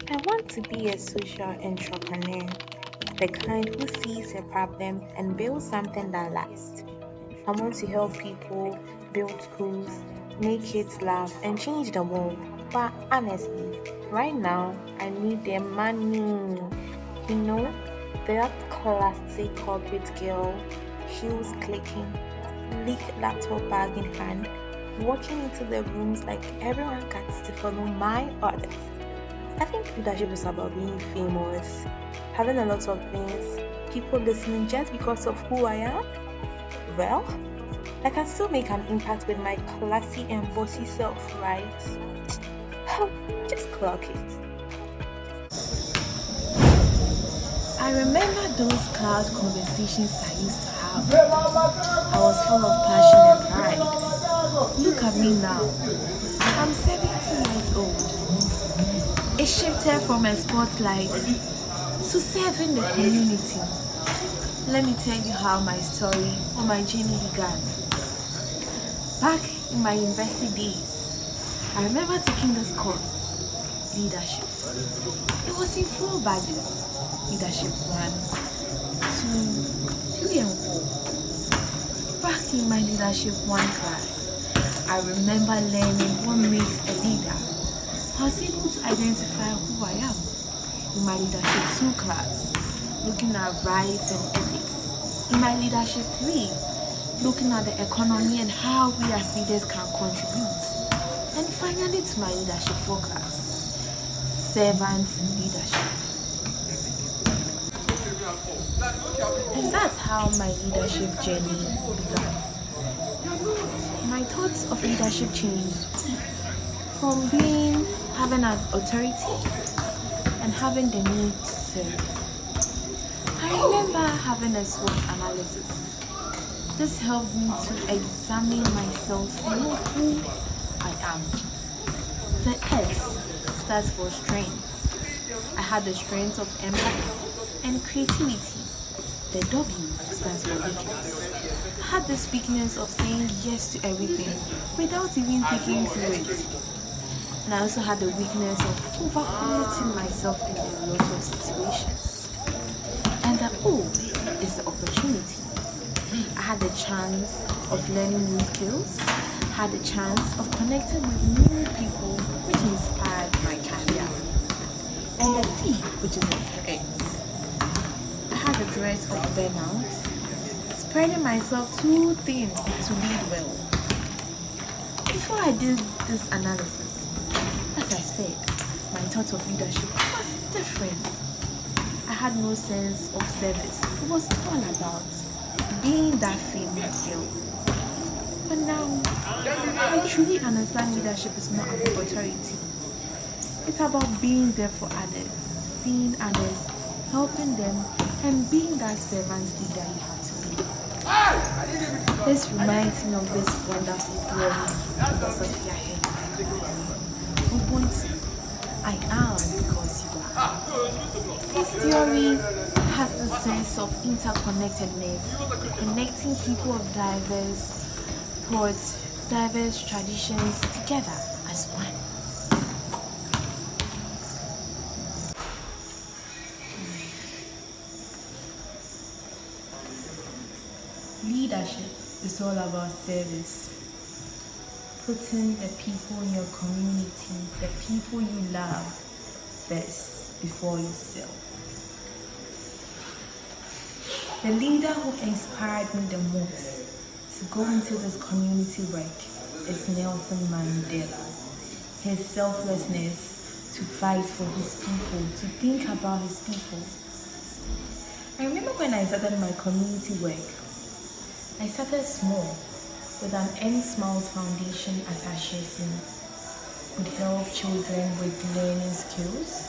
I want to be a social entrepreneur, the kind who sees a problem and builds something that lasts. I want to help people build schools, make kids laugh, and change the world. But honestly, right now, I need the money. You know, that classic corporate girl, heels clicking, sleek laptop bag in hand, walking into the rooms like everyone gets to follow my orders. I think leadership is about being famous, having a lot of things, people listening just because of who I am. Well, I can still make an impact with my classy and bossy self, right? Just clock it. I remember those cloud conversations I used to have. I was full of passion and pride. Look at me now. I'm 17 years old. It shifted from a spotlight to serving the community. Let me tell you how my story or my journey began. Back in my university days, I remember taking this course, leadership. It was in 4 badges: leadership 1, 2, 3, and 4. Back in my leadership 1 class, I remember learning what makes a leader. I was able to identify who I am. In my leadership 2 class, looking at rights and ethics. In my leadership 3, looking at the economy and how we as leaders can contribute. And finally to my leadership 4 class, servant leadership. And that's how my leadership journey began. My thoughts of leadership changed from having an authority and having the need to serve. I remember having a SWOT analysis. This helped me to examine myself and know who I am. The S stands for strength. I had the strength of empathy and creativity. The W stands for weakness. I had this weakness of saying yes to everything without even thinking through it. And I also had the weakness of overcommitting myself in a lot of situations. And the O is the opportunity. I had the chance of learning new skills, had the chance of connecting with new people, which inspired my career. And the T, which is the threat. I had the threat of burnout, spreading myself too thin to lead well. Before I did this analysis, as I said, my thought of leadership was different. I had no sense of service. It was all about being that famous girl. But now, I truly understand leadership is not about authority. It's about being there for others, seeing others, helping them, and being that servant leader you have to be. This reminds me of this wonderful theory philosophy I heard in my class. Ubuntu, I am because you are. This theory has the sense of interconnectedness, connecting people of diverse thoughts, diverse traditions together as one. Leadership is all about service. Putting the people in your community, the people you love, first before yourself. The leader who inspired me the most to go into this community work is Nelson Mandela. His selflessness to fight for his people, to think about his people. I remember when I started my community work, I started small with an End Smiles Foundation at Ashesi. We help children with learning skills.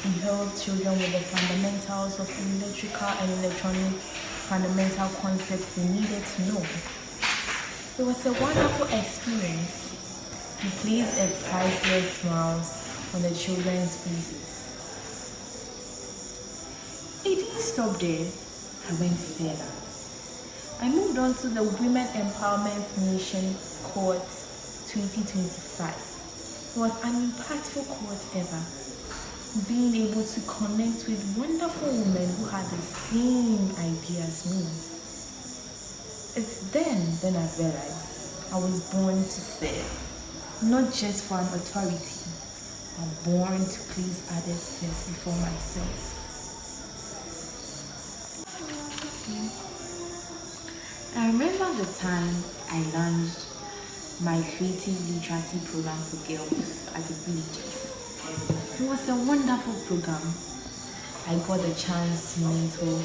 We help children with the fundamentals of electrical and electronic fundamental concepts they needed to know. It was a wonderful experience. He placed a priceless smiles on the children's faces. It didn't stop there. I went further. I moved on to the Women Empowerment Nation Court 2025. It was an impactful court ever. being able to connect with wonderful women who had the same idea as me. It's then I realized I was born to serve, not just for an authority, but born to please others first before myself. I remember the time I launched my creative literacy program for girls at the villages. It was a wonderful program. I got the chance to mentor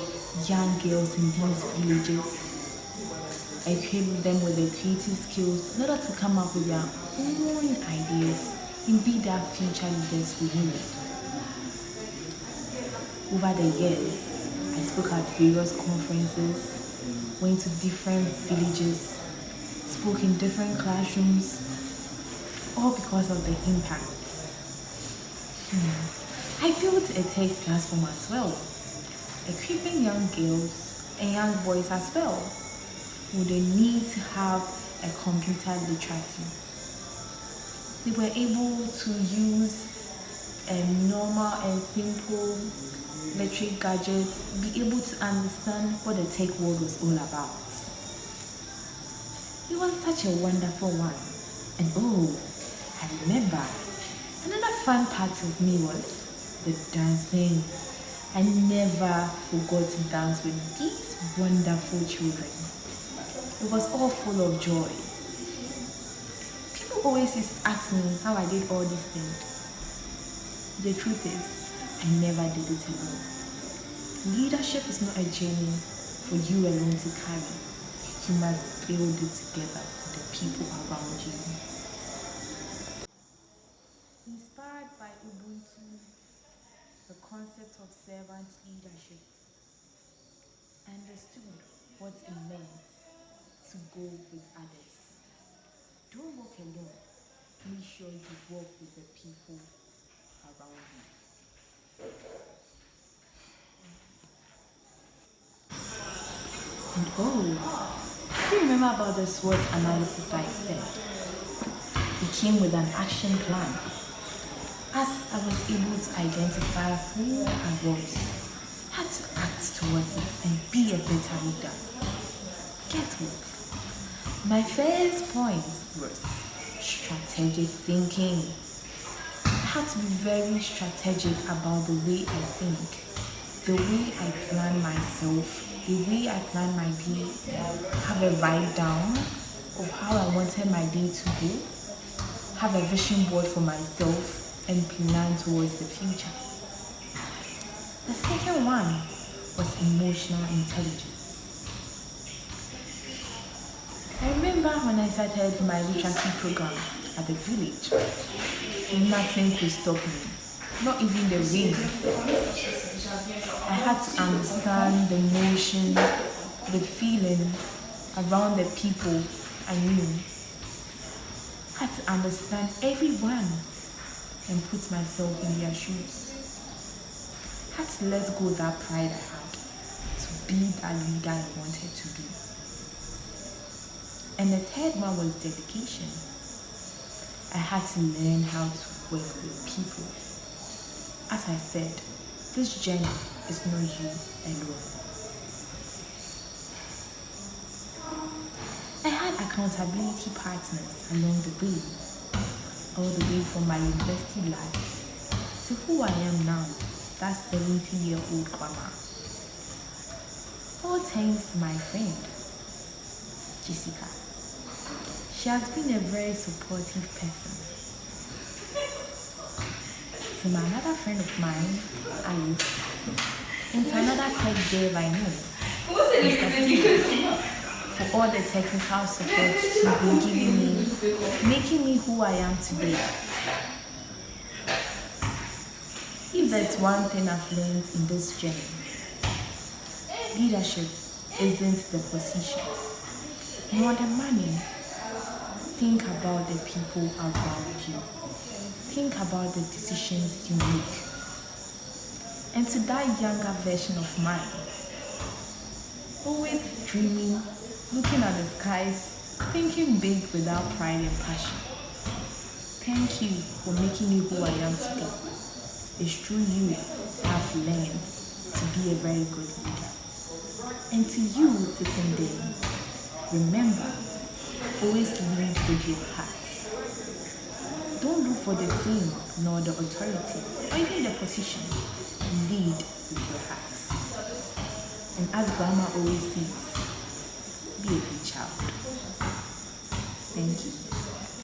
young girls in these villages. I equipped them with the creative skills in order to come up with their own ideas and be their future leaders we need. Over the years, I spoke at various conferences, went to different villages, spoke in different classrooms, all because of the impact. I built a tech platform as well, equipping young girls and young boys as well with the need to have a computer literacy. They were able to use a normal and simple electric gadget, be able to understand what the tech world was all about. It was such a wonderful one. And I remember another fun part of me was the dancing. I never forgot to dance with these wonderful children. It was all full of joy. People always used to ask me how I did all these things. The truth is, I never did it alone. Leadership is not a journey for you alone to carry. You must build it together with the people around you. Inspired by Ubuntu, the concept of servant leadership, I understood what it meant to go with others. Don't walk alone. Make sure you walk with the people around you. And do you remember about the SWOT analysis I said? It came with an action plan. As I was able to identify who I was, I had to act towards it and be a better leader. Guess what? My first point was strategic thinking. I had to be very strategic about the way I think, the way I plan myself, the way I plan my day, have a write down of how I wanted my day to go, have a vision board for myself, and plan towards the future. The second one was emotional intelligence. I remember when I started my literacy program at the village, nothing could stop me, not even the rain. I had to understand the emotion, the feeling around the people I knew. I had to understand everyone and put myself in their shoes. I had to let go of that pride I had to be that leader I wanted to be. And the third one was dedication. I had to learn how to work with people. As I said, this journey is not you alone. I had accountability partners along the way, all the way from my university life to who I am now, that 70-year-old grandma. All thanks to my friend, Jessica. She has been a very supportive person. To my another friend of mine, Alice, and to another tech dev I know, Mr. Steve, for all the technical support he's been giving me, making me who I am today. If there's one thing I've learned in this journey, leadership isn't the position, more the money. Think about the people around you. Think about the decisions you make. And to that younger version of mine, always dreaming, looking at the skies, thinking big without pride and passion. Thank you for making me who I am today. it's through you have learned to be a very good leader. And to you sitting there, remember, always lead with your heart. Don't look for the fame nor the authority or even the position. Lead with your heart. And as grandma always says, be a good child. Thank you.